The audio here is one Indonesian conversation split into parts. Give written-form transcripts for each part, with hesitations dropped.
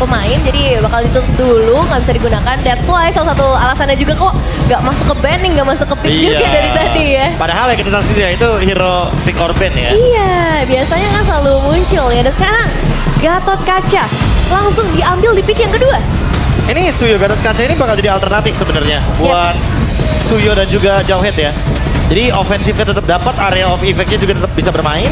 pemain, jadi bakal ditutup dulu, nggak bisa digunakan. That's why salah satu alasannya juga kok nggak masuk ke banning, nggak masuk ke pick juga dari tadi ya. Padahal ya kita tahu sendiri ya, itu hero pick or ban ya. Iya, biasanya kan selalu muncul ya. Dan sekarang Gatot Kaca langsung diambil di pick yang kedua. Ini Suyo Gatot Kaca ini bakal jadi alternatif sebenarnya buat Suyo dan juga Jauhead ya. Jadi offensifnya tetap dapat, area of effect-nya juga tetap bisa bermain.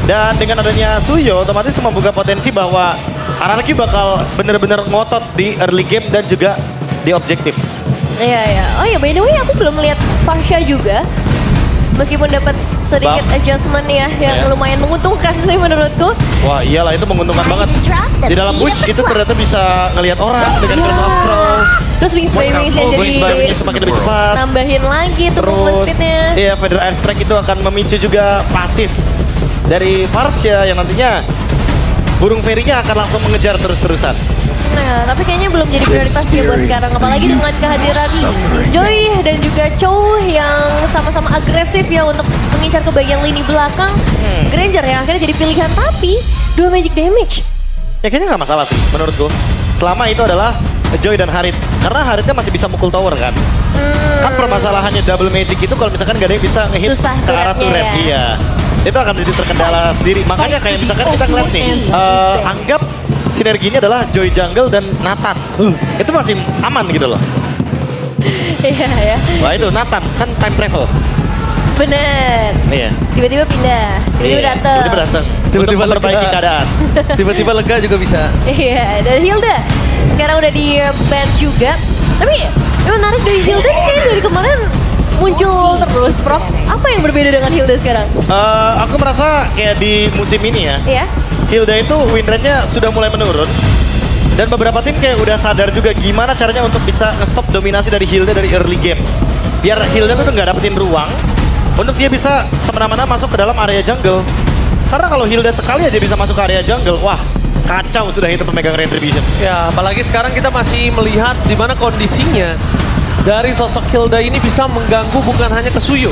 Dan dengan adanya Suyo otomatis membuka potensi bahwa RRQ bakal bener-bener ngotot di early game dan juga di objektif. Iya, iya. Oh ya, by the way aku belum lihat Farsha juga. Meskipun dapat sedikit Buff. adjustment ya yang lumayan menguntungkan sih menurutku. Wah iyalah itu menguntungkan banget. Di dalam push itu ternyata bisa ngelihat orang dengan Curse of Crow. Terus wings by wings yang jadi semakin lebih cepat. nambahin lagi tuh movement Terus speednya. iya Feather Airstrike itu akan memicu juga pasif dari Farsha yang nantinya burung fairy-nya akan langsung mengejar terus-terusan. Nah, tapi kayaknya belum jadi prioritas ya buat sekarang. Apalagi dengan kehadiran Joy dan juga Chow yang sama-sama agresif ya untuk mengincar ke bagian lini belakang. Granger yang akhirnya jadi pilihan, tapi 2 magic damage. Ya kayaknya nggak masalah sih menurutku. Selama itu adalah Joy dan Harit. Karena Haritnya masih bisa mukul tower kan. Kan permasalahannya double magic itu kalau misalkan gak ada yang bisa ngehit Susah ke arah turretnya turret. ya. Iya. Itu akan jadi terkendala sendiri. Makanya kayak misalkan kita ngeliat nih. Anggap sinerginya adalah Joy Jungle dan Nathan. Itu masih aman gitu loh. Iya ya, Wah itu Nathan kan time travel. bener. Iya. Tiba-tiba pindah, tiba-tiba Iya, datang. Tiba-tiba datang. Tiba-tiba Untuk memperbaiki lega. keadaan. Tiba-tiba lega juga bisa. Iya, dan Hilda sekarang udah di ban juga. Tapi yang menarik dari Hilda nih kayaknya dari kemarin muncul terus, Prof. Apa yang berbeda dengan Hilda sekarang? Aku merasa kayak di musim ini ya. Iya. Hilda itu win rate-nya sudah mulai menurun. Dan beberapa tim kayak udah sadar juga gimana caranya untuk bisa nge-stop dominasi dari Hilda dari early game. Biar Hilda tuh nggak dapetin ruang untuk dia bisa semena-mena masuk ke dalam area jungle. Karena kalau Hilda sekali aja bisa masuk ke area jungle, wah kacau sudah itu pemegang Retribution. Ya, apalagi sekarang kita masih melihat di mana kondisinya dari sosok Hilda ini bisa mengganggu bukan hanya ke Suyo,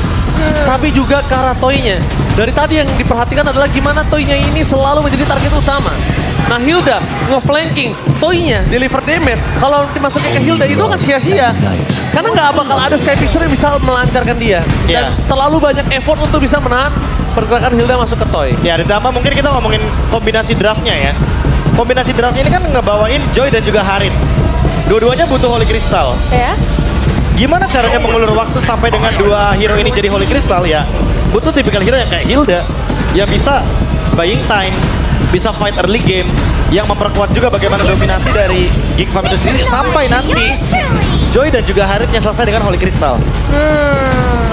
tapi juga ke arah Toy-nya. Dari tadi yang diperhatikan adalah gimana Toy-nya ini selalu menjadi target utama. Nah, Hilda nge-flanking, Toy-nya deliver damage. Kalau dimasukin ke Hilda itu akan sia-sia. Karena nggak bakal ada Sky Fisher yang bisa melancarkan dia. Dan Iya. terlalu banyak effort untuk bisa menahan pergerakan Hilda masuk ke Toy. Ya ditambah mungkin kita ngomongin kombinasi draftnya ya. Kombinasi draftnya ini kan ngebawain Joy dan juga Harit. Dua-duanya butuh Holy Crystal. Ya. Gimana caranya mengulur waktu sampai dengan dua hero ini jadi Holy Crystal ya? Butuh tipikal hero yang kayak Hilda yang bisa buying time, bisa fight early game, yang memperkuat juga bagaimana dominasi dari Geek Fam itu sendiri sampai nanti Joy dan juga Haritnya selesai dengan Holy Crystal.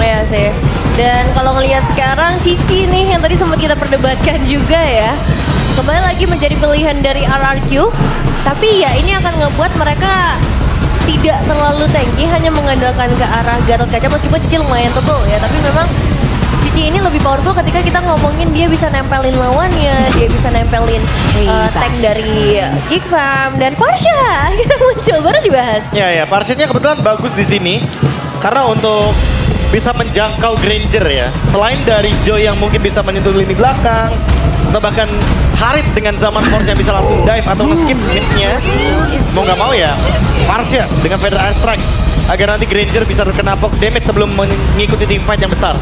Ya sih. Dan kalau ngelihat sekarang Cici nih yang tadi sempat kita perdebatkan juga ya. Kembali lagi menjadi pilihan dari RRQ. Tapi ya ini akan ngebuat mereka tidak terlalu tanky, hanya mengandalkan ke arah Gatot Kaca meskipun Cici lumayan tebel ya. Tapi memang Cici ini lebih powerful ketika kita ngomongin dia bisa nempelin lawannya, dia bisa nempelin tank dari Geek Farm dan Farsha akhirnya muncul baru dibahas. Ya, Parshitnya kebetulan bagus di sini karena untuk bisa menjangkau Granger ya. Selain dari Joy yang mungkin bisa menyentuh lini belakang, atau bahkan Harit dengan zaman Force yang bisa langsung dive atau nge-skip hit-nya, mau nggak mau ya Farsha dengan Feather Airstrike agar nanti Granger bisa terkena poke damage sebelum mengikuti team fight yang besar.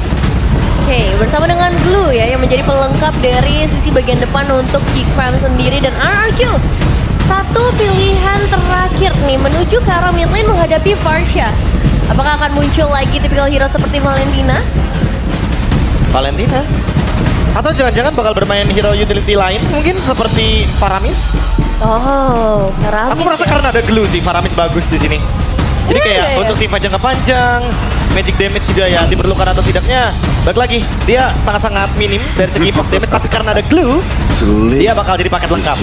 Oke, bersama dengan Blue ya yang menjadi pelengkap dari sisi bagian depan untuk Geek Farm sendiri dan RRQ. Satu pilihan terakhir nih menuju ke arah mid lane menghadapi Farsha. Apakah akan muncul lagi tipikal hero seperti Valentina? Valentina? Atau jangan-jangan bakal bermain hero utility lain mungkin seperti Faramis? Oh, Faramis. Aku merasa ya. karena ada glue sih Faramis bagus di sini. Jadi kayak Iya. untuk tim fight jangka panjang, magic damage juga ya diperlukan atau tidaknya. Balik lagi, dia sangat-sangat minim dari segi impact damage, tapi karena ada glue, dia bakal jadi paket lengkap.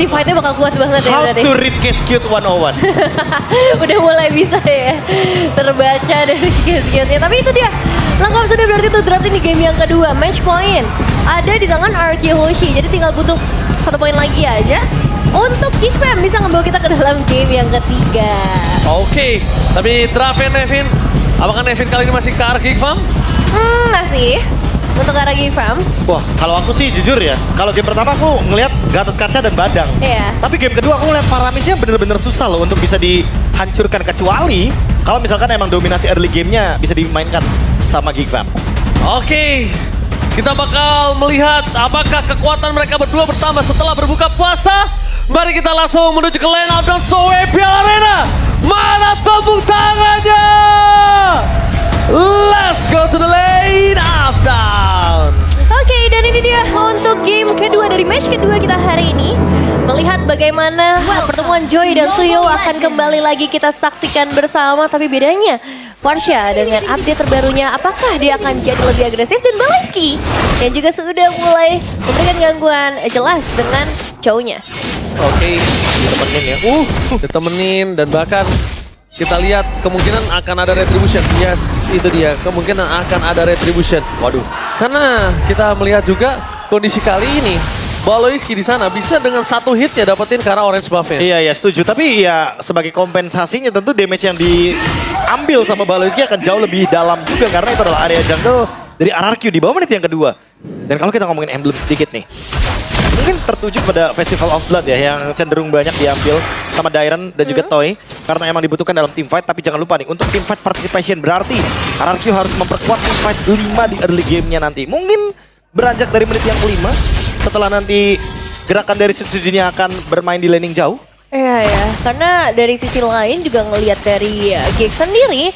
Tim fight-nya bakal kuat banget ya How berarti. to read case cute 101. Udah mulai bisa ya terbaca dari skills-skillsnya. Tapi itu dia, lengkap sudah berarti tuh draft ini game yang kedua. Match point ada di tangan RQ Hoshi, jadi tinggal butuh 1 poin lagi aja untuk Geek Fam bisa membawa kita ke dalam game yang ketiga. Oke, tapi draftnya Nevin, apakah Nevin kali ini masih ke arah Geek Farm? Masih. untuk arah Gifam. Wah, kalau aku sih jujur ya, kalau game pertama aku ngelihat Gatot Kaca dan Badang. Iya. Tapi game kedua aku ngeliat Faramisnya bener-bener susah loh untuk bisa dihancurkan, kecuali kalau misalkan emang dominasi early gamenya bisa dimainkan sama Gigfam. Oke, kita bakal melihat apakah kekuatan mereka berdua bertambah setelah berbuka puasa. Mari kita langsung menuju ke lane up dan Soe Piala Arena. Mana tepuk tangannya? Let's go to the lane up down. Oke, dan ini dia untuk game kedua dari match kedua kita hari ini. Melihat bagaimana pertemuan Joy dan Suyo akan kembali lagi kita saksikan bersama. Tapi bedanya, Porsche dengan update terbarunya, apakah dia akan jadi lebih agresif? Dan Baleski yang juga sudah mulai memberikan gangguan jelas dengan cowoknya. Oke, ditemenin ya. Ditemenin dan bahkan kita lihat kemungkinan akan ada retribution. Yes, itu dia. Kemungkinan akan ada retribution. Waduh. Karena kita melihat juga kondisi kali ini Baloiski di sana bisa dengan satu hitnya dapetin ke arah orange buff-nya. Iya, setuju. Tapi ya sebagai kompensasinya tentu damage yang diambil sama Baloiski akan jauh lebih dalam juga. Karena itu adalah area jungle dari RRQ di bawah menit yang kedua. Dan kalau kita ngomongin emblem sedikit nih. Mungkin tertuju pada Festival of Blood ya, yang cenderung banyak diambil sama Dairen dan juga Toy. Karena emang dibutuhkan dalam teamfight, tapi jangan lupa nih, untuk teamfight participation berarti RRQ harus memperkuat teamfight 5 di early game-nya nanti. Mungkin beranjak dari menit yang kelima, setelah nanti gerakan dari Sutsujinya akan bermain di laning jauh. Iya ya, karena dari sisi lain juga ngelihat dari Gig sendiri,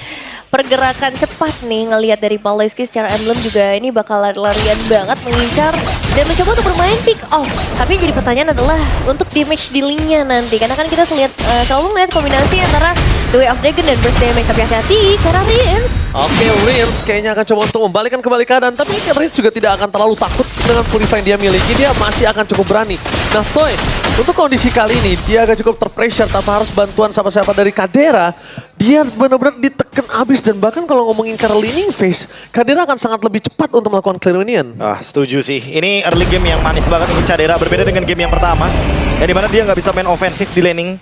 pergerakan cepat nih ngelihat dari Baloiski secara emblem juga ini bakal lari-larian banget mengincar dan mencoba untuk bermain pick off. Tapi yang jadi pertanyaan adalah untuk damage dealingnya nanti, karena kan kita selalu melihat kombinasi antara The Way of Dragon dan Burst Damage. Tapi hati-hati karena Rins. Oke, Rins kayaknya akan coba untuk membalikkan kembali keadaan. Tapi Rins juga tidak akan terlalu takut dengan purify yang dia miliki. Dia masih akan cukup berani. Nah, Toy, untuk kondisi kali ini dia agak cukup terpressure tanpa harus bantuan siapa-siapa dari Kadera. Dia benar-benar ditekan abis. Dan bahkan kalau ngomongin karena leaning phase, Kadera akan sangat lebih cepat untuk melakukan clear minion. Setuju sih. Ini early game yang manis banget untuk Cadera, berbeda dengan game yang pertama. Yang dimana dia nggak bisa main ofensif di laning.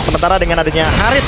Sementara dengan adanya Harit,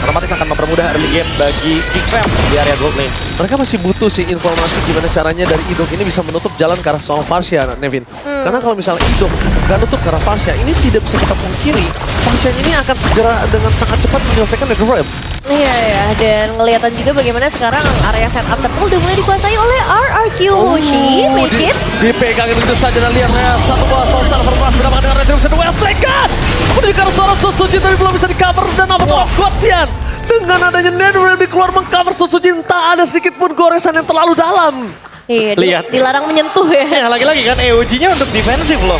otomatis akan mempermudah early game bagi Gigfam di area gold lane. Mereka masih butuh sih informasi gimana caranya dari Idok ini bisa menutup jalan ke arah soal Farsia, Nevin. Karena kalau misalnya Idok nggak nutup ke arah Farsia, ini tidak bisa kita pungkiri. Farsia ini akan segera dengan sangat cepat menyelesaikan Netherrealm. Iya ya, dan ngeliatan juga bagaimana sekarang area setup turtle udah mulai dikuasai oleh RRQ Hoshi. Make it. Dipegangin begitu saja dan lihat satu bola Soulstar berpelas mendapatkan dengan retribution well taken. Kemudian karena suara Susujin tapi belum bisa di cover dan apa tuh Gotian. Dengan adanya Netherrealm di keluar mengcover Susujin, tak ada sedikit pun goresan yang terlalu dalam. Iya, Lihat. dilarang menyentuh ya. Ya, lagi-lagi kan EOG-nya untuk defensif loh.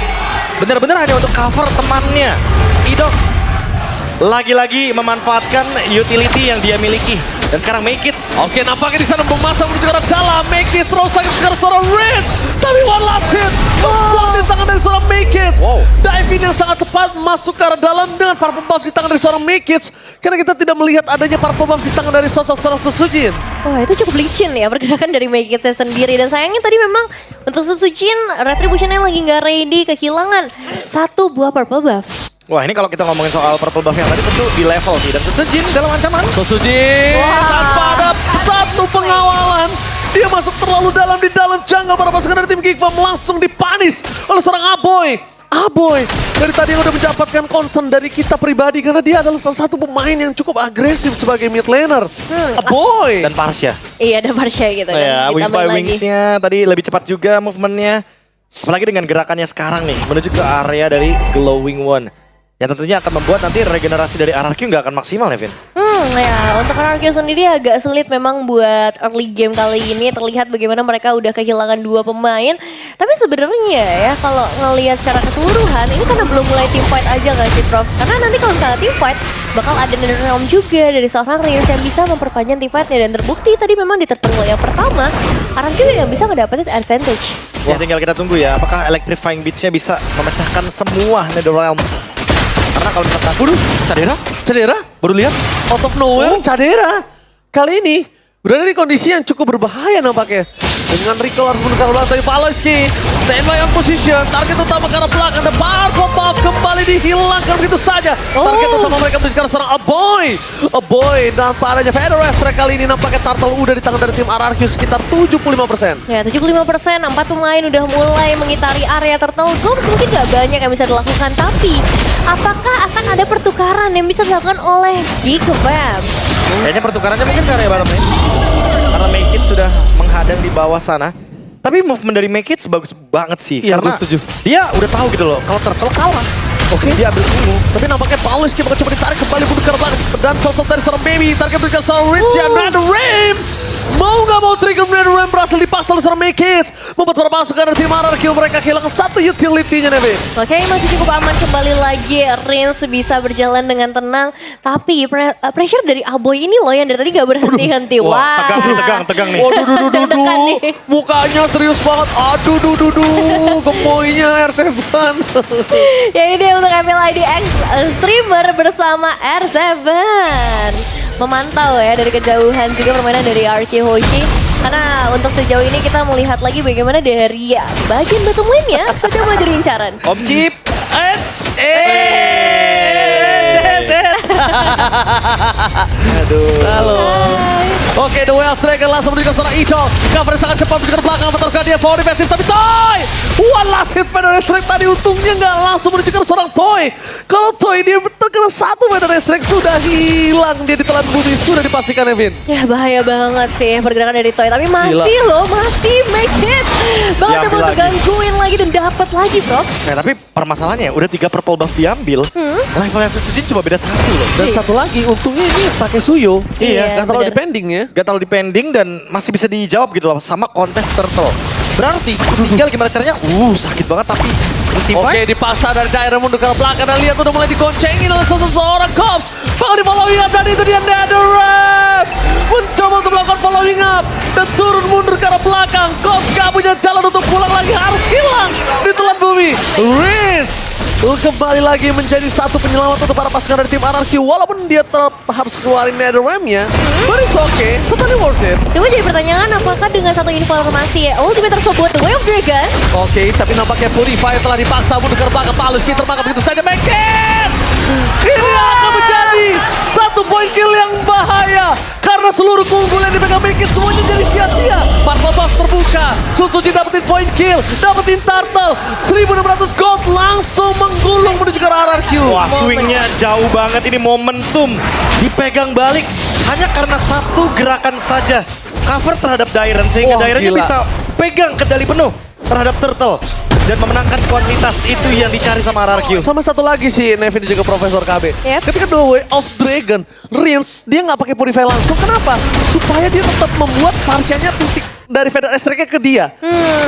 Bener-bener hanya untuk cover temannya. Idok lagi-lagi memanfaatkan utility yang dia miliki. Dan sekarang Makits. Oke, nampaknya di sana memasang menuju ke arah dalam. Makits terus sakit ke arah seorang Red. Tapi one last hit. Membuat di tangan dari seorang Makits. Dive in yang sangat tepat masuk ke arah dalam dengan purple buff di tangan dari seorang Makits. Karena kita tidak melihat adanya purple buff di tangan dari sosok seorang Susujin. Wah, itu cukup licin ya pergerakan dari Makits sendiri. Dan sayangnya tadi memang untuk Susujin, Retribution-nya lagi nggak ready, kehilangan satu buah purple buff. Wah, ini kalau kita ngomongin soal purple buff yang tadi tentu di level sih. Dan Susujin dalam ancaman. Susujin tanpa ada satu pengawalan. Dia masuk terlalu dalam di dalam jungle. Para pasukan dari tim Gigfam langsung dipanis oleh seorang Aboy. Aboy dari tadi yang udah mendapatkan concern dari kita pribadi. Karena dia adalah salah satu pemain yang cukup agresif sebagai mid laner. Aboy. Dan Parsha. Iya, ada Marsha gitu kan. Ya, Wings by Ditambahin lagi. Wings-nya tadi lebih cepat juga movementnya. Apalagi dengan gerakannya sekarang nih, menuju ke area dari Glowing One. Ya tentunya akan membuat nanti regenerasi dari RRQ nggak akan maksimal, Nevin. Ya untuk RRQ sendiri agak sulit memang buat early game kali ini. Terlihat bagaimana mereka udah kehilangan dua pemain. Tapi sebenarnya ya kalau ngelihat secara keseluruhan ini karena belum mulai team fight aja nggak sih, Prof? Karena nanti kalau misalnya team fight bakal ada Netherrealm juga dari seorang Rins yang bisa memperpanjang team fightnya. Dan terbukti tadi memang di tertentu yang pertama RRQ yang bisa ngedapetin advantage. Ya tinggal kita tunggu ya, apakah Electrifying Beats-nya bisa memecahkan semua Netherrealm. Karena kalau misalkan, Cadera, baru lihat out of nowhere Cadera kali ini berada di kondisi yang cukup berbahaya nampaknya. Dengan Rico harus menukar bola dari Paloski. Standby on position. Target utama ke arah belakang. The Power Pop kembali dihilangkan begitu saja. Target utama mereka menuju ke arah serang Aboy. Aboy dan padanya Fedor Estre kali ini nampaknya Turtle udah di tangan dari tim RRQ sekitar 75%. Ya 75%, 4 pemain udah mulai mengitari area Turtle Gold. Mungkin gak banyak yang bisa dilakukan, tapi apakah akan ada pertukaran yang bisa dilakukan oleh Geekfam? Kayaknya pertukarannya mungkin ke area bottom lane. Karena Make It sudah menghadang di bawah sana. Tapi movement dari Make It bagus banget sih. Iya, karena gue setuju. dia udah tahu gitu loh, kalau Turtle kalah. Oke. Dia ambil ini. Tapi nampaknya Paloski bakal coba ditarik kembali mundur ke arah belakang. Dan sosok dari seorang Baby. Target berikan seorang Rich and Ram. Mau nggak mau trigger Ram berhasil dipaksa oleh seorang Make It. Membuat para pasukan dari tim RRQ mereka kehilangan satu utility-nya, Nevin. Oke, masih cukup aman kembali lagi. Rins bisa berjalan dengan tenang. Tapi pressure dari Aboy ini loh yang dari tadi gak berhenti-henti. Wah, tegang nih. Waduh, Deg-degan nih. Mukanya serius banget. Aduh, gemoynya R7. Ya ini dia untuk MLID X streamer bersama R7. Memantau ya dari kejauhan juga permainan dari RQ Hoshi. Karena untuk sejauh ini kita melihat lagi bagaimana dari bagian bottom lane-nya sudah mau jadi incaran. Om Chip. Aduh. Halo. Oke, The Wild Dragon langsung menuju ke seorang Icho. Covernya sangat cepat menuju ke belakang. Bentar dia for defensive, tapi Toy! One last hit Fedor Strike tadi untungnya nggak langsung menuju ke seorang Toy. Kalau Toy dia terkena satu Fedor Strike sudah hilang. Dia ditelan bumi, sudah dipastikan Evin. Ya bahaya banget sih pergerakan dari Toy. Tapi masih masih make hit. Banget mau tergangguin lagi dan dapat lagi bro. Nah tapi permasalahannya udah 3 purple buff diambil. Levelnya Sujin cuma beda 1 loh. Dan satu lagi untungnya ini pakai Suyo. Iya, Nggak terlalu bener. depending ya. Gak terlalu depending dan masih bisa dijawab gitu loh sama kontes Turtle. Berarti tinggal gimana caranya, sakit banget tapi Oke, dipaksa dari Jairen mundur ke belakang dan lihat udah mulai digoncengin oleh seseorang Cops. Bakal di following up dan itu dia Netherram. Mencoba untuk melakukan following up dan turun mundur ke arah belakang. Cops gak punya jalan untuk pulang lagi, harus hilang ditelan bumi. Riz kembali lagi menjadi satu penyelamat untuk para pasukan dari tim RRQ. Walaupun dia tetap harus keluarin Netherram-nya, but it's okay, totally worth it. Cuma jadi pertanyaan apakah dengan satu informasi ultimate tersebut The Way of Dragon. Oke, tapi nampaknya Purify telah dipaksa mundur ke belakang. Paluski termakan begitu saja. Makin! Ini akan menjadi satu poin kill yang bahaya. Karena seluruh keunggulan dipegang Makin semuanya jadi sia-sia. Purple buff terbuka. Susuji dapetin poin kill. Dapetin turtle. 1600 gold langsung menggulung menuju ke arah RRQ. wah swingnya jauh banget, ini momentum dipegang balik hanya karena satu gerakan saja. Cover terhadap Dairen sehingga Wah, Dairennya gila. bisa pegang kendali penuh terhadap Turtle dan memenangkan kuantitas itu yang dicari sama RRQ. Sama satu lagi sih Nevin dan juga Profesor KB. Yep. Ketika The Way of Dragon, Rins dia nggak pakai Purify langsung. Kenapa? Supaya dia tetap membuat Parsianya titik dari Fedor Strike ke dia.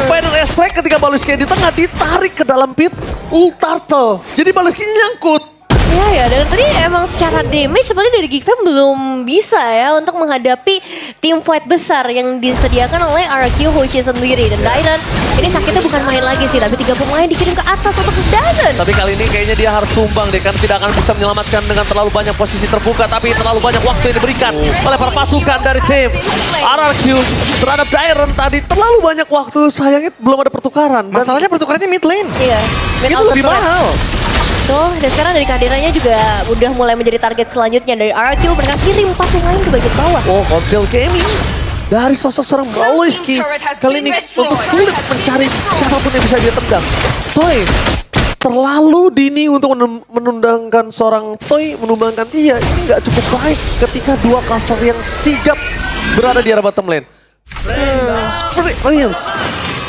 Fedor Strike ketika Baluski di tengah ditarik ke dalam pit Turtle. Jadi Baluski nyangkut. Iya ya, dan tadi emang secara damage sebenarnya dari Geekfam belum bisa ya untuk menghadapi tim fight besar yang disediakan oleh RRQ Hoshi sendiri. Dan Dairen ini sakitnya bukan main lagi sih, tapi 3 pemain dikirim ke atas untuk Dairen. Tapi kali ini kayaknya dia harus tumbang deh, karena tidak akan bisa menyelamatkan dengan terlalu banyak posisi terbuka. Tapi terlalu banyak waktu yang diberikan oleh para pasukan dari tim RRQ terhadap Dairen tadi. Terlalu banyak waktu, sayangnya belum ada pertukaran. Dan Masalahnya pertukarannya mid lane. Iya, mid Itu outer lebih turret. mahal. Tuh, dan sekarang dari kehadirannya juga udah mulai menjadi target selanjutnya dari RRQ. Mereka kirim 4 pemain ke bagian bawah. Oh, Konsel Gaming dari sosok seorang Baluski kali ini untuk sulit mencari siapapun yang bisa dia tendang. Toy terlalu dini untuk menundangkan seorang Toy, menumbangkan dia. Ini nggak cukup baik ketika dua cover yang sigap berada di arah bottom lane. Experience,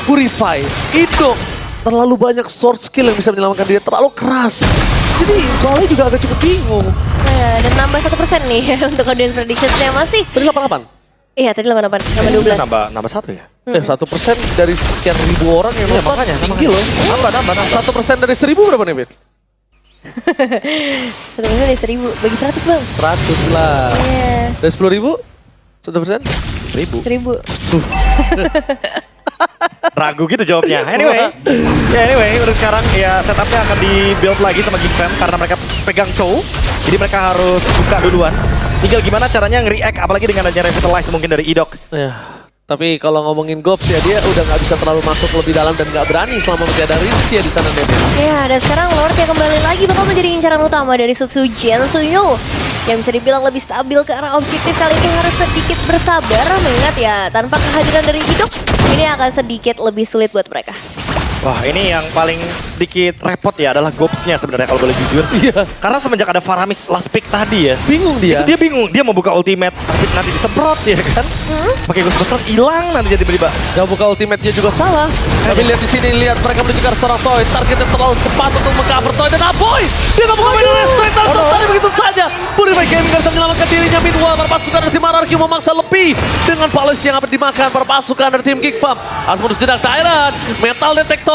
Purify, Idok, terlalu banyak sword skill yang bisa menyelamatkan dia, terlalu keras. Jadi Bali juga agak cukup bingung. Nah, dan nambah 1% nih untuk audience predictions-nya masih. Tadi 88. Iya, tadi 88, nambah 12. Nambah 1 ya? 1% dari sekian ribu orang yang nonton makanya, tinggi loh. Nambah. 1% dari 1000 berapa nih, Bet? 1% dari 1000, bagi 100 bang. 100 lah. Iya, Dari 10.000? 1%? 1000. 1000. Ragu gitu jawabnya. Anyway, untuk sekarang ya setupnya akan di-build lagi sama Geekfam karena mereka pegang Chow. Jadi mereka harus buka duluan. Tinggal gimana caranya nge-react apalagi dengan adanya Revitalize mungkin dari Idok. Ya, Tapi kalau ngomongin Gops ya dia udah nggak bisa terlalu masuk lebih dalam dan nggak berani selama masih ada Rinzi ya di sana Nevin. Ya, dan sekarang Lord yang kembali lagi bakal menjadi incaran utama dari Suzujen Suyo. Yang bisa dibilang lebih stabil ke arah objektif kali ini harus sedikit bersabar. Mengingat ya, tanpa kehadiran dari Idok, ini akan sedikit lebih sulit buat mereka. Wah, ini yang paling sedikit repot ya adalah Gobs-nya sebenarnya kalau boleh jujur. Iya. Karena semenjak ada Faramis last pick tadi ya. Bingung dia. Itu dia bingung, dia mau buka ultimate tapi nanti disemprot ya kan. Pakai Ghostbuster hilang nanti jadi tiba-tiba. Gak buka ultimate-nya juga salah. Tapi lihat di sini, lihat mereka menuju ke arah seorang Toy. Targetnya terlalu cepat untuk meng-cover Toy dan Apoy. Dia gak buka main restraint tadi begitu saja. Purify Gaming gak bisa menyelamatkan dirinya. Meanwhile, para pasukan dari tim RRQ memaksa lebih. Dengan Paulus yang akan dimakan para pasukan dari tim Geek Farm. Harus menuju jenak Tyrant. Metal Detector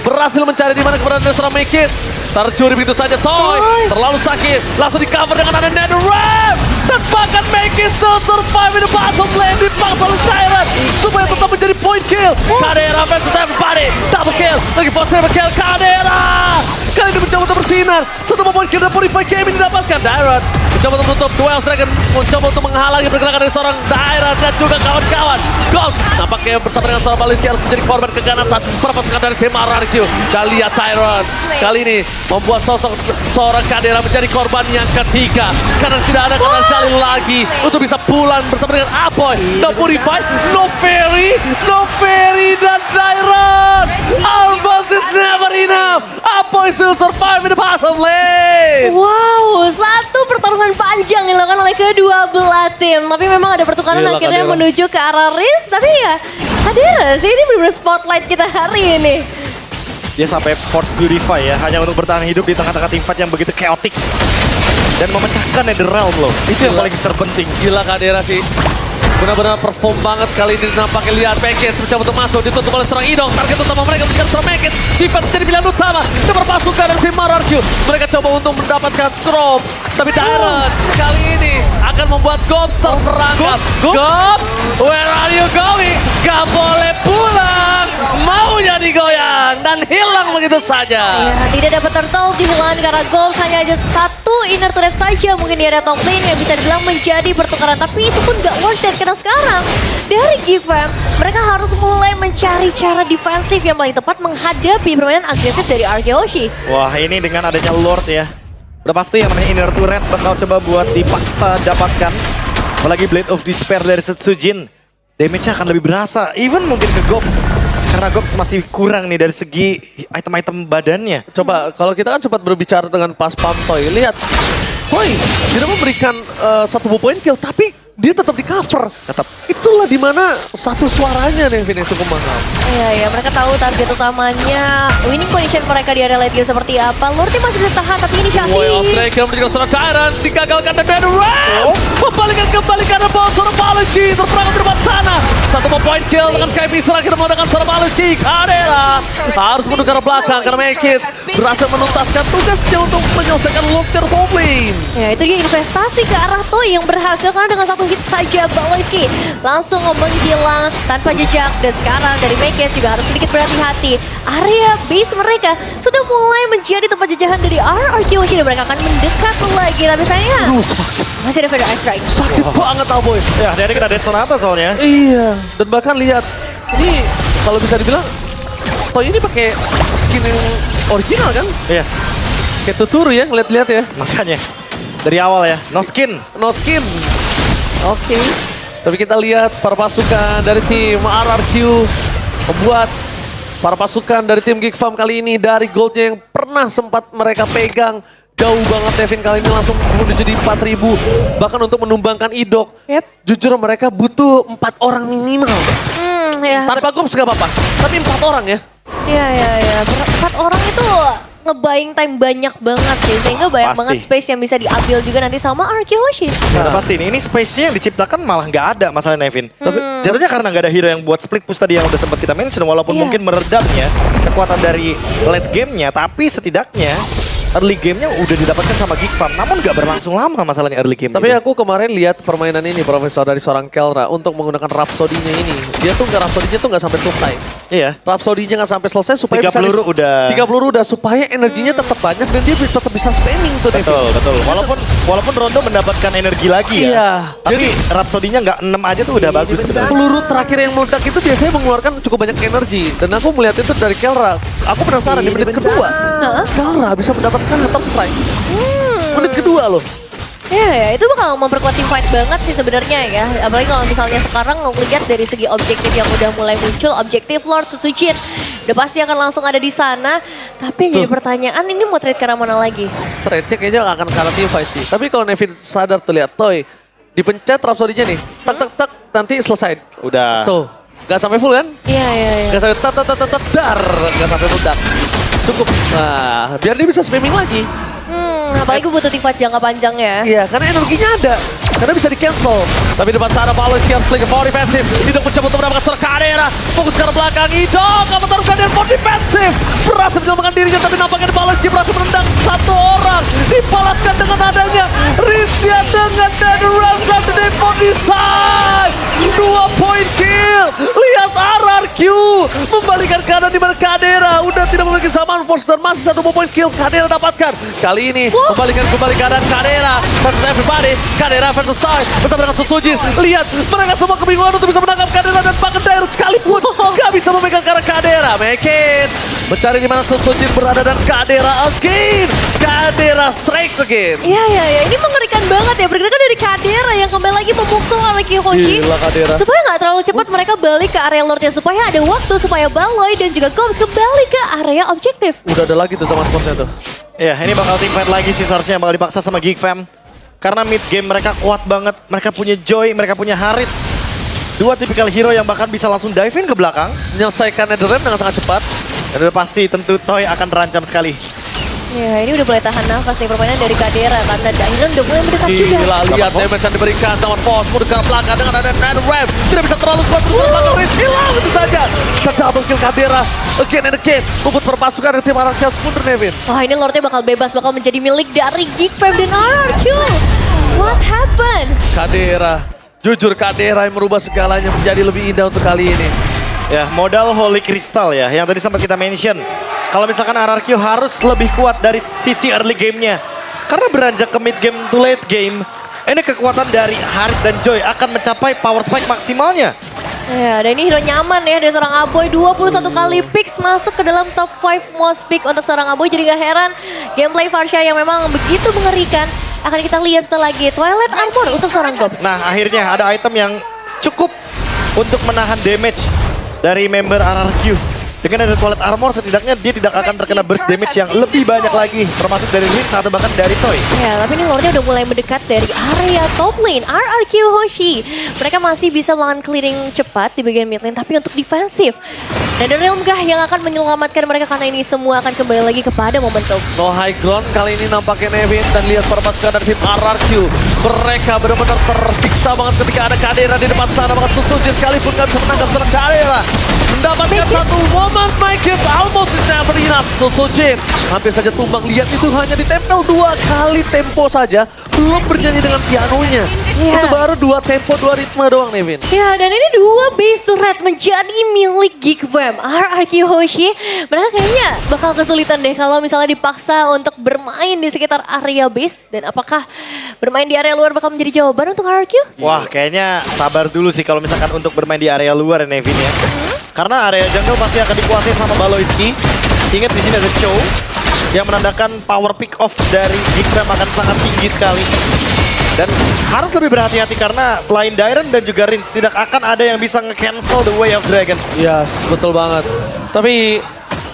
berhasil mencari di mana keberadaan dari seorang Make It. Tercuri begitu saja Toy. Terlalu sakit. Langsung di cover dengan ada Netherram. Dan bahkan Make It still survive in the bottom lane. Dipaksa oleh Tyrant. Supaya tetap menjadi point kill. Kadera versus everybody. Double kill. Lagi buat triple kill. Kadera. Kali ini mencoba untuk bersinar. Satu point kill dan Purify Gaming didapatkan. Tyrant mencoba untuk menutup duel Dragon. Mencoba untuk menghalangi pergerakan dari seorang Tyrant dan juga kawan-kawan. Gold nampaknya bersama dengan seorang Baliski harus menjadi korban keganasan perpasukan dari tim RRQ. Dan lihat Tyrant kali ini membuat sosok seorang Kadera menjadi korban yang ketiga. Karena tidak ada kanan Jalil lagi untuk bisa pulang bersama dengan Apoy. Dan Purify, no Ferry dan Tyrant. Alphonse is never enough. Apoy still survive in the bottom lane. Wow, satu pertarungan panjang dilakukan oleh kedua belah tim. Tapi memang ada pertukaran Gila, akhirnya Kadera. menuju ke arah Riz. Tapi ya, Kadera sih ini benar-benar spotlight kita hari ini. Dia sampai force purify ya, hanya untuk bertahan hidup di tengah-tengah tim fight yang begitu chaotic. Dan memecahkan Netherrealm loh, itu yang Gila. paling terpenting. Gila Kadera sih. Benar-benar perform banget kali ini nampaknya. Lihat Package mencoba untuk masuk, ditutup oleh serang Idong. Target utama mereka menjadi serang Package. Defense jadi pilihan utama. Dan berpasukan dari tim RRQ. Mereka coba untuk mendapatkan drop. Tapi Tyrant kali ini akan membuat Gops terperangkap. Gops, where are you going? Gak boleh pulang. Maunya digoyang dan hilang begitu saja. Ya, tidak dapat turtle dihilangkan karena Goals hanya aja satu inner turret saja mungkin di area top lane yang bisa dibilang menjadi pertukaran. Tapi itu pun gak worth it karena sekarang dari Geek Fam mereka harus mulai mencari cara defensif yang paling tepat menghadapi permainan agresif dari Arkeoshi. Wah, ini dengan adanya Lord ya. Udah pasti yang namanya inner turret bakal coba buat dipaksa dapatkan. Apalagi Blade of Despair dari Setsujin. Damage-nya akan lebih berasa, even mungkin ke Gobs. Karena Gobs masih kurang nih dari segi item-item badannya. Coba, kalau kita kan sempat berbicara dengan pas Toy, lihat. Toy tidak memberikan satu point kill, tapi dia tetap di cover. Tetap. Itulah dimana satu suaranya nih yang cukup mahal. Iya, mereka tahu target utamanya winning position mereka di area late game seperti apa. Lordnya masih bisa tahan, tapi ini Shafi. Way of Striker menjadi seorang Tyrant, digagalkan dan Netherram. Membalikkan kembali karena bawa seorang Baliski terperangkap di depan sana. Satu point kill dengan Sky Missile akhirnya menggunakan seorang Baliski. Kadera harus menuju ke arah belakang karena Mekis berhasil menuntaskan tugasnya untuk menyelesaikan Luther Goblin. Ya, itu dia investasi ke arah Toy yang berhasil karena dengan satu hit saja Baliski langsung menghilang tanpa jejak. Dan sekarang dari Mekis juga harus sedikit berhati-hati. Area base mereka sudah mulai menjadi tempat jajahan dari RRQ dan mereka akan mendekat lagi. Tapi sayangnya masih ada Feather Ice Strike. Sakit banget Aboy. Ya, dari kita Dead Sonata soalnya. Iya, dan bahkan lihat ini kalau bisa dibilang Toy ini pakai skin yang original kan? Iya, Kayak Tuturu ya, lihat-lihat ya. makanya. Dari awal ya, no skin. No skin. Oke. Tapi kita lihat para pasukan dari tim RRQ membuat para pasukan dari tim Geek Farm kali ini dari goldnya yang pernah sempat mereka pegang jauh banget. Devin kali ini langsung menuju di 4.000 bahkan untuk menumbangkan Idok. Yep. Jujur mereka butuh 4 orang minimal. Ya, Tanpa Gops gak apa-apa, tapi 4 orang ya. ya. 4 orang itu nge-buying time banyak banget sih. Sehingga banyak Pasti. banget space yang bisa diambil juga nanti sama Arkeoshi. Udah pasti ini space-nya yang diciptakan malah nggak ada masalah Nevin. Tapi jatuhnya karena nggak ada hero yang buat split push tadi yang udah sempat kita mention. Walaupun Iya. mungkin meredamnya kekuatan dari late game-nya. Tapi setidaknya early game-nya udah didapatkan sama Geek Farm. Namun nggak berlangsung lama masalahnya early game. Tapi aku kemarin lihat permainan ini Profesor dari seorang Kelra untuk menggunakan Rhapsody-nya ini. Dia tuh Rhapsody-nya tuh nggak sampai selesai. Iya. Rhapsody-nya nggak sampai selesai supaya 3 bisa peluru udah. 3 peluru udah supaya energinya tetap banyak dan dia tetap bisa spamming tuh Devin. Betul, betul. Walaupun Rondo mendapatkan energi lagi ya. Iya. Tapi Rhapsody-nya nggak 6 aja tuh udah bagus sebenarnya. Peluru terakhir yang meledak itu biasanya mengeluarkan cukup banyak energi. Dan aku melihat itu dari Kelra. Aku penasaran di menit kedua. Kelra bisa mendapatkan Hunter Strike. Menit kedua loh. Iya ya, itu bakal memperkuat tim fight banget sih sebenarnya ya. Apalagi kalau misalnya sekarang ngelihat dari segi objektif yang udah mulai muncul, objektif Lord Suzuki udah pasti akan langsung ada di sana. Tapi yang jadi pertanyaan, ini mau trade ke arah mana lagi? Trade-nya kayaknya nggak akan kalah tim fight sih. Tapi kalau Nevin sadar tuh lihat, Toy. Dipencet Rhapsody-nya nih. Tak tak tak, nanti selesai. Udah. Tuh. Gak sampai full kan? Iya, iya, iya. Gak sampai dar. Gak sampai meledak. Cukup. Nah, biar dia bisa spamming lagi. Apalagi butuh tim fight jangka panjang ya. Iya, karena energinya ada. Karena bisa di-cancel. Tapi depan sana Paolo Iskian flicker for defensive. Idok mencoba untuk mendapatkan serang Kadera. Fokus ke arah belakang. Idok akan menaruhkan dia for defensive. Berhasil menyelamatkan dirinya, tapi nampaknya Paolo Iskian berhasil menendang satu orang. Dibalaskan dengan adanya Rizia dengan Danuran satu depo design. 2 point kill. Lihat RRQ membalikan keadaan di mana Kadera udah tidak memiliki samaan force dan masih 1 point kill Kadera dapatkan. Kali ini membalikan kembali keadaan Kadera versus everybody. Kadera versus Sai bersama dengan Susujin. Lihat mereka semua kebingungan untuk bisa menangkap Kadera dan bahkan Dairut sekalipun gak bisa memegang ke arah Kadera. Make it mencari di mana Susujin berada dan Kadera again. Kadera strikes again. Iya, iya, iya. Ini mengerikan banget ya. Pergerakan dari Kadera yang kembali lagi memukul Araki Hoji. Gila Kadera. Supaya nggak terlalu cepat mereka balik ke area Lordnya. Supaya ada waktu supaya Baloy dan juga Goms kembali ke area objektif. Udah ada lagi tuh sama sportsnya tuh. Ya, ini bakal team fight lagi sih seharusnya yang bakal dipaksa sama Geek Fam. Karena mid game mereka kuat banget. Mereka punya Joy, mereka punya Harit. 2 tipikal hero yang bahkan bisa langsung dive in ke belakang. Menyelesaikan Netherrealm dengan sangat cepat. Dan udah pasti tentu Toy akan terancam sekali. Ya, ini udah mulai tahan nafas nih permainan dari Kadera. Karena Dairon udah mulai mendekat juga. Gila, lihat damage yang diberikan sama Force. Mau dekat belakang dengan ada Netherrealm. Tidak bisa terlalu kuat terus ke belakang. Riz hilang itu saja. Double kill Kadera. Again and again. Membuat perpasukan dari tim Ararkiel mundur Nevin. Wah, ini Lordnya bakal bebas. Bakal menjadi milik dari Geek Fam dan RRQ. What happened? Kadera. Jujur Kadera yang merubah segalanya menjadi lebih indah untuk kali ini. Ya, modal Holy Crystal ya, yang tadi sempat kita mention. Kalau misalkan RRQ harus lebih kuat dari sisi early game-nya. Karena beranjak ke mid game to late game, ini kekuatan dari Harit dan Joy akan mencapai power spike maksimalnya. Ya, dan ini hero nyaman ya dari seorang Aboy. 21 kali picks masuk ke dalam top 5 most pick untuk seorang Aboy. Jadi gak heran gameplay Varsha yang memang begitu mengerikan akan kita lihat setelah lagi Twilight Armor untuk seorang Goms. Nah, akhirnya ada item yang cukup untuk menahan damage dari member RRQ. Dengan ada Twilight Armor, setidaknya dia tidak akan terkena burst damage yang lebih banyak lagi. Termasuk dari Rin atau bahkan dari Toy. Ya, tapi ini Lordnya udah mulai mendekat dari area top lane. RRQ Hoshi. Mereka masih bisa melakukan clearing cepat di bagian mid lane, tapi untuk defensif. Dan The Realm kah yang akan menyelamatkan mereka karena ini semua akan kembali lagi kepada momentum. No high ground kali ini nampaknya Nevin dan lihat perpasukan dari tim RRQ. Mereka benar-benar tersiksa banget ketika ada Kadera di depan sana. Bahkan Susujin sekalipun gak bisa menangkap serang Kadera. Mendapatkan satu moment, my kids almost is never enough. Susujin hampir saja tumbang. Lihat itu hanya ditempel 2 kali tempo saja. Belum bernyanyi dengan pianonya. Iya. Itu baru 2 tempo, 2 ritme doang Nevin. Ya, dan ini 2 base turret menjadi milik Geek Fam. RRQ Hoshi, mereka kayaknya bakal kesulitan deh kalau misalnya dipaksa untuk bermain di sekitar area base. Dan apakah bermain di area luar bakal menjadi jawaban untuk RRQ? Wah, kayaknya sabar dulu sih kalau misalkan untuk bermain di area luar ya, Nevin ya. Karena area jungle pasti akan dikuasai sama Baloiski. Ingat di sini ada Chow yang menandakan power pick off dari Geek Fam akan sangat tinggi sekali. Dan harus lebih berhati-hati karena selain Dairon dan juga Rins tidak akan ada yang bisa nge-cancel the way of Dragon. Yes, betul banget. Tapi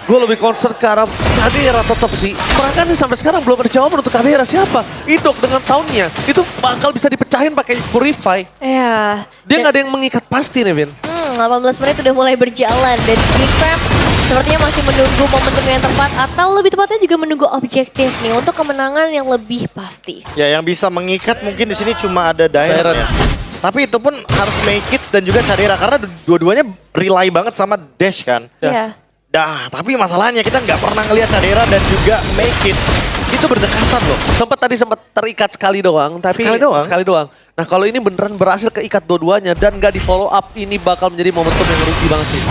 gue lebih concern ke arah Kadera tetap sih. Mereka nih sampai sekarang belum ada jawaban untuk Kadera siapa. Idok dengan tahunnya itu bakal bisa dipecahin pakai Purify. Ya. Dia nggak ada yang mengikat pasti Nevin. 18 menit udah mulai berjalan dan Geek Fam sepertinya masih menunggu momentum yang tepat atau lebih tepatnya juga menunggu objektif nih untuk kemenangan yang lebih pasti. Ya, yang bisa mengikat mungkin di sini cuma ada Dairon ya. Tapi itu pun harus make it dan juga Kadera karena dua-duanya rely banget sama dash kan. Iya. Tapi masalahnya kita nggak pernah ngelihat Cadera dan juga Make It itu berdekatan loh. Sempat terikat sekali doang, tapi Sekali doang? Nah kalau ini beneran berhasil keikat dua-duanya dan nggak di follow up, ini bakal menjadi momentum yang rugi banget sih.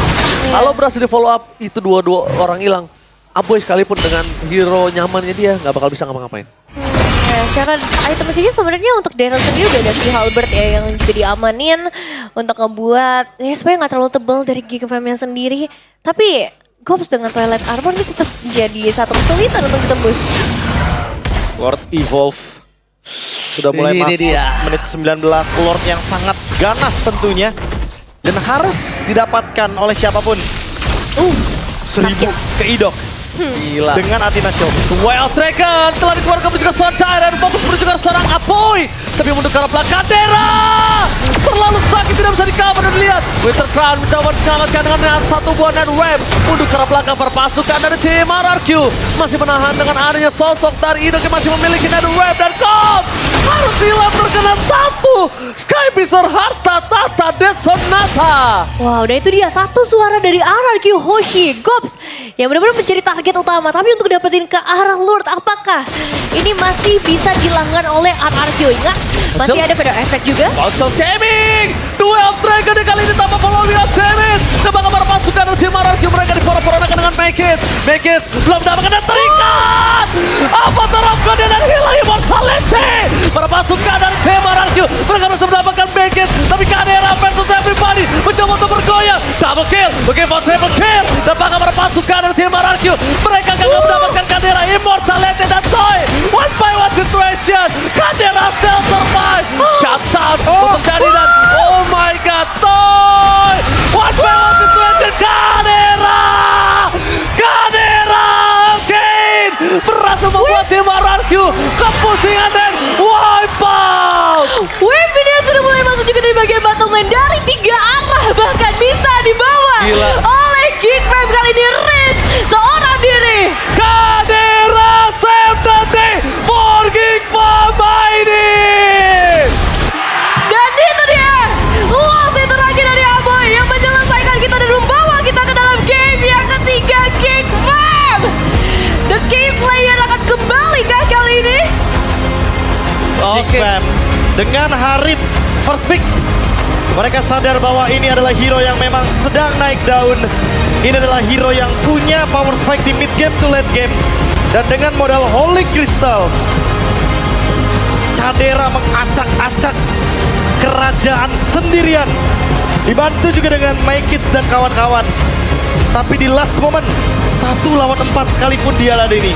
Kalau berhasil di follow up, itu dua orang hilang. Aboy sekalipun dengan hero nyamannya dia nggak bakal bisa ngapa-ngapain. Nah, cara item sini sebenarnya untuk Daryl sendiri udah ada si Halberd ya yang juga diamanin untuk ngebuat ya supaya nggak terlalu tebal dari Geek Fam-nya sendiri. Tapi Gops dengan Twilight Armor ini tetap jadi satu kesulitan untuk ditembus. Lord Evolve sudah mulai Ini masuk dia. menit 19. Lord yang sangat ganas tentunya dan harus didapatkan oleh siapapun. 1000 ke Idok Gila. dengan Athena Show. Wild Dragon telah dikeluarkan menuju ke Sodai dan fokus menuju ke seorang Apoy. Tapi mundur ke arah belakang Cadera. Terlalu sakit tidak bisa di-cover dan dilihat. Winter Crown mencoba diselamatkan dengan satu buah net web. Mundur ke arah belakang perpasukan dari tim RRQ. Masih menahan dengan adanya sosok dari Idok yang masih memiliki net web dan Gold. Harus hilang terkena satu. Sky Beaster harta tata Dead Sonata. Wow, dan itu dia satu suara dari RRQ Hoshi Gops yang benar-benar mencari target utama. Tapi untuk dapetin ke arah Lord, apakah ini masih bisa dilanggar oleh RRQ? Ingat, masih ada pada efek juga. Ponsel Gaming, Duel Dragon yang kali ini tanpa following up damage. Coba kabar pasukan dari tim RRQ mereka diporak-porandakan dengan Make It belum mendapatkan dan terikat. Apa terapkan dia dan hilang immortality. Para pasukan dari tim RRQ mereka bisa mendapatkan Make It. Tapi Cadera versus everybody mencoba untuk bergoyang. Double kill, looking for triple kill. Dan para pasukan dari tim RRQ mereka gagal mendapatkan Cadera immortality dan Toy. One by one situation. Cadera still survive. Shutdown untuk jadi dan oh my god, Toy! One by one situation, Cadera again! Berhasil membuat tim RRQ kepusingan dan wipe out! Weapon sudah mulai masuk juga dari bagian battle lane dari 3 arah. Bahkan bisa dibawa Gila. oleh Geek Fam kali ini. Riz seorang diri. Cadera save the day for Geek Fam ini! Dan itu dia wasit terakhir dari Aboy yang menyelesaikan kita dan membawa kita ke dalam game yang ketiga Geek Fam. The King Slayer akan kembali kah kali ini? Big Bam dengan Harit first pick. Mereka sadar bahwa ini adalah hero yang memang sedang naik daun. Ini adalah hero yang punya power spike di mid game to late game. Dan dengan modal Holy Crystal, Cadera mengacak-acak kerajaan sendirian. Dibantu juga dengan My Kids dan kawan-kawan. Tapi di last moment, 1 lawan 4 sekalipun dia ladeni.